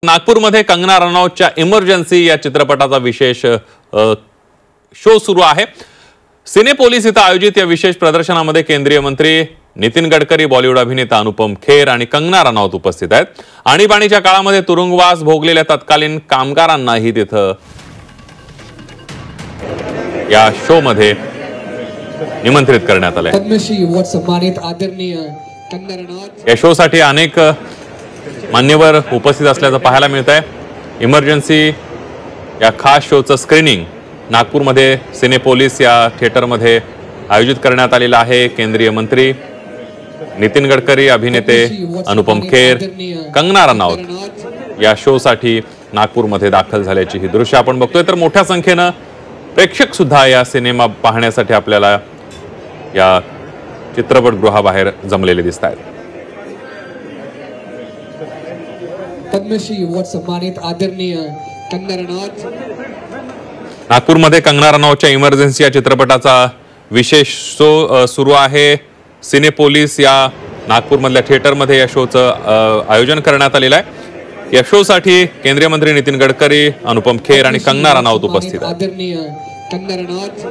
नागपूरमध्ये कंगना रनौतच्या इमर्जन्सी या चित्रपटाचा विशेष शो सुरू आहे। सिनेपोलिस इथं आयोजित या विशेष प्रदर्शनामध्ये केंद्रीय मंत्री नितीन गडकरी, बॉलिवूड अभिनेता अनुपम खेर आणि कंगना रनौत उपस्थित आहेत। आणीबाणीच्या काळामध्ये तुरुंगवास भोगलेल्या तत्कालीन कामगारांनाही तिथं या शो मध्ये निमंत्रित करण्यात आले। पद्मश्री अवॉर्ड सन्मानित आदरणीय कंगना रनौत या शो साठी अनेक मान्यवर उपस्थित असल्याचं पाहायला मिळत आहे। इमर्जन्सी या खास शोचं स्क्रीनिंग नागपूरमध्ये सिनेपोलिस या थिएटरमध्ये आयोजित करण्यात आलेलं आहे। केंद्रीय मंत्री नितीन गडकरी, अभिनेते अनुपम खेर, कंगना रनौत या शो साठी नागपूरमध्ये दाखल झाल्याची ही दृश्य आपण बघतोय। तर मोठ्या संख्येने प्रेक्षक सुद्धा या सिनेमा पाहण्यासाठी आपल्याला या चित्रपटगृहाबाहेर जमलेले दिसत आहेत। पद्मश्री अवॉर्ड सन्मानित आदरणीय कंगना रनौत नागपूरमध्ये कंगना रनौतच्या इमर्जन्सी या चित्रपटाचा विशेष शो सुरू आहे। सिनेपोलिस या नागपूरमधल्या थिएटरमध्ये या शोचं आयोजन करण्यात आलेलं आहे। या शो साठी केंद्रीय मंत्री नितीन गडकरी, अनुपम खेर आणि कंगना रनौत उपस्थित आहेत। आदरणीय कंगना रनौत